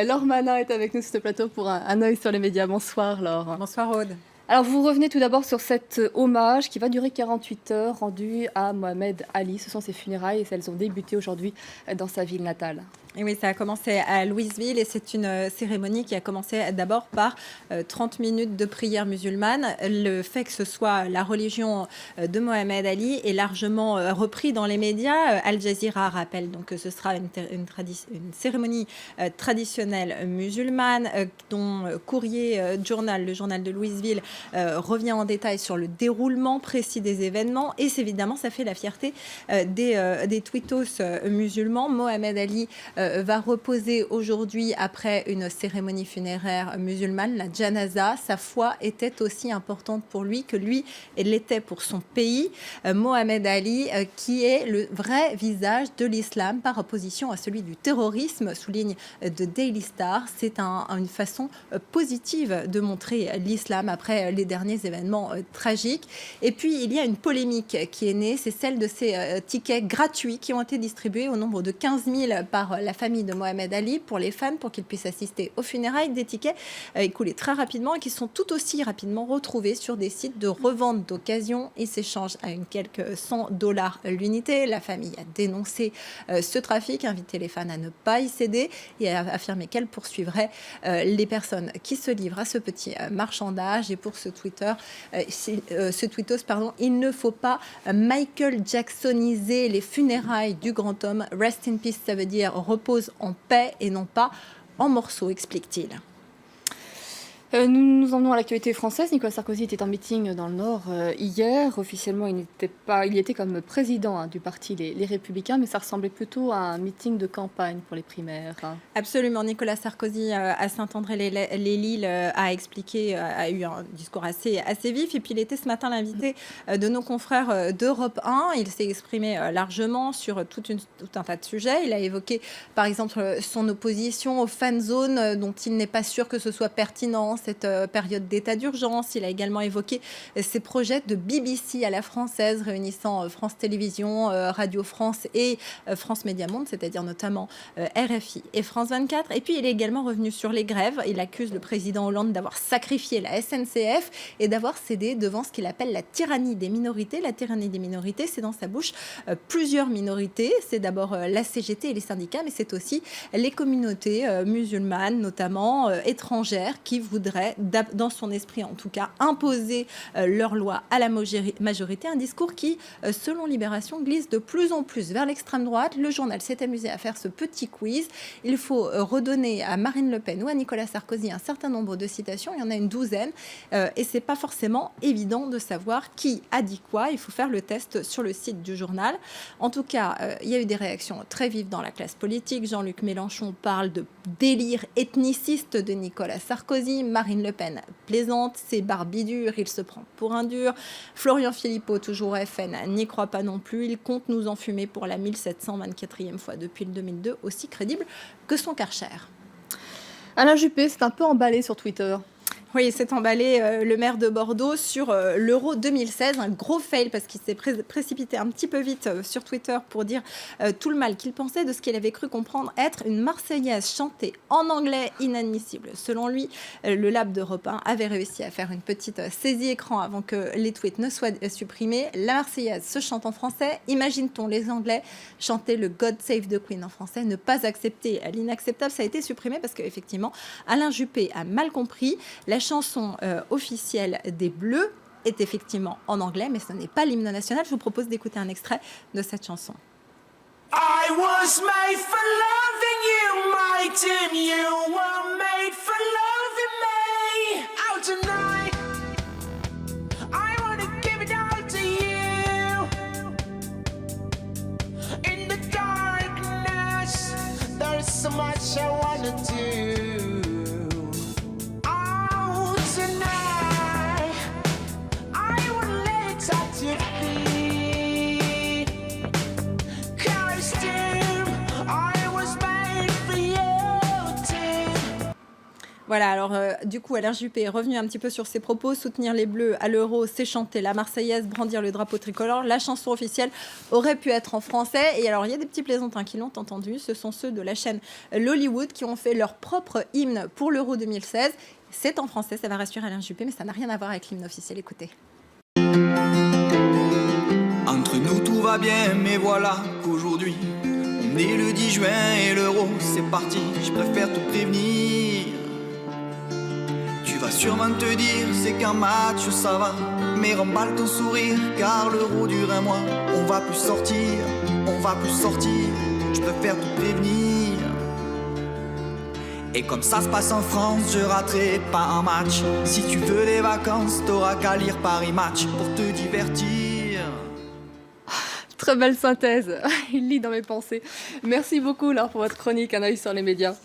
Laure Manin est avec nous sur ce plateau pour un œil sur les médias. Bonsoir Laure. Bonsoir Aude. Alors vous revenez tout d'abord sur cet hommage qui va durer 48 heures rendu à Mohamed Ali. Ce sont ses funérailles et elles ont débuté aujourd'hui dans sa ville natale. Et oui, ça a commencé à Louisville et c'est une cérémonie qui a commencé d'abord par 30 minutes de prière musulmane. Le fait que ce soit la religion de Mohamed Ali est largement repris dans les médias. Al Jazeera rappelle donc que ce sera une cérémonie traditionnelle musulmane dont Courrier Journal, le journal de Louisville, revient en détail sur le déroulement précis des événements. Et évidemment, ça fait la fierté des twittos musulmans. Mohamed Ali va reposer aujourd'hui après une cérémonie funéraire musulmane, la janaza. Sa foi était aussi importante pour lui que lui l'était pour son pays. Mohamed Ali, qui est le vrai visage de l'islam par opposition à celui du terrorisme, souligne The Daily Star. C'est une façon positive de montrer l'islam après les derniers événements tragiques. Et puis, il y a une polémique qui est née, c'est celle de ces tickets gratuits qui ont été distribués au nombre de 15 000 par la famille de Mohamed Ali pour les fans, pour qu'ils puissent assister aux funérailles. Des tickets écoulés très rapidement et qui sont tout aussi rapidement retrouvés sur des sites de revente d'occasion. Ils s'échangent à quelques $100 l'unité. La famille a dénoncé ce trafic, invité les fans à ne pas y céder et a affirmé qu'elle poursuivrait les personnes qui se livrent à ce petit marchandage. Et pour ce tweetos, il ne faut pas Michael Jacksoniser les funérailles du grand homme. Rest in peace, ça veut dire repose en paix et non pas en morceaux, explique-t-il. Nous en venons à l'actualité française. Nicolas Sarkozy était en meeting dans le Nord hier. Officiellement, il y était comme président du parti Les Républicains, mais ça ressemblait plutôt à un meeting de campagne pour les primaires. Absolument. Nicolas Sarkozy à Saint-André-les-Lilles a eu un discours assez vif. Et puis, il était ce matin l'invité de nos confrères d'Europe 1. Il s'est exprimé largement sur tout un tas de sujets. Il a évoqué, par exemple, son opposition aux fan zones, dont il n'est pas sûr que ce soit pertinent cette période d'état d'urgence. Il a également évoqué ses projets de BBC à la française, réunissant France Télévisions, Radio France et France Média Monde, c'est-à-dire notamment RFI et France 24. Et puis, il est également revenu sur les grèves. Il accuse le président Hollande d'avoir sacrifié la SNCF et d'avoir cédé devant ce qu'il appelle la tyrannie des minorités. La tyrannie des minorités, c'est dans sa bouche plusieurs minorités. C'est d'abord la CGT et les syndicats, mais c'est aussi les communautés musulmanes, notamment étrangères, qui voudraient, dans son esprit en tout cas, imposer leur loi à la majorité. Un discours qui, selon Libération, glisse de plus en plus vers l'extrême droite. Le journal s'est amusé à faire ce petit quiz. Il faut redonner à Marine Le Pen ou à Nicolas Sarkozy un certain nombre de citations. Il y en a une douzaine. Et c'est pas forcément évident de savoir qui a dit quoi. Il faut faire le test sur le site du journal. En tout cas, il y a eu des réactions très vives dans la classe politique. Jean-Luc Mélenchon parle de délire ethniciste de Nicolas Sarkozy. Marine Le Pen plaisante, c'est Barbie-dur, il se prend pour un dur. Florian Philippot, toujours FN, n'y croit pas non plus. Il compte nous enfumer pour la 1724e fois depuis le 2002, aussi crédible que son Karcher. Alain Juppé s'est un peu emballé sur Twitter. Oui, il s'est emballé, le maire de Bordeaux, sur l'Euro 2016. Un gros fail parce qu'il s'est précipité un petit peu vite sur Twitter pour dire tout le mal qu'il pensait de ce qu'il avait cru comprendre être une Marseillaise chantée en anglais inadmissible. Selon lui, le lab d'Europe 1 avait réussi à faire une petite saisie écran avant que les tweets ne soient supprimés. La Marseillaise se chante en français. Imagine-t-on les Anglais chanter le God Save the Queen en français, ne pas accepter l'inacceptable. Ça a été supprimé parce qu'effectivement, Alain Juppé a mal compris. La chanson officielle des Bleus est effectivement en anglais, mais ce n'est pas l'hymne national. Je vous propose d'écouter un extrait de cette chanson. I was made for loving you, my dear, you were made for loving me. Out tonight, I wanna give it all to you. In the darkness, there's so much I wanna do. Voilà, alors du coup, Alain Juppé est revenu un petit peu sur ses propos. Soutenir les Bleus à l'Euro, c'est chanter la Marseillaise, brandir le drapeau tricolore. La chanson officielle aurait pu être en français. Et alors, il y a des petits plaisantins qui l'ont entendu. Ce sont ceux de la chaîne Lollywood qui ont fait leur propre hymne pour l'Euro 2016. C'est en français, ça va rassurer Alain Juppé, mais ça n'a rien à voir avec l'hymne officiel. Écoutez. Entre nous tout va bien, mais voilà qu'aujourd'hui on est le 10 juin et l'Euro c'est parti. Je préfère te prévenir. Tu vas sûrement te dire c'est qu'un match ça va, mais remballe ton sourire car l'Euro dure un mois. On va plus sortir, on va plus sortir. Je préfère te prévenir. Et comme ça se passe en France, je raterai pas un match. Si tu veux des vacances, t'auras qu'à lire Paris Match pour te divertir. Très belle synthèse. Il lit dans mes pensées. Merci beaucoup, Laure, pour votre chronique Un œil sur les médias.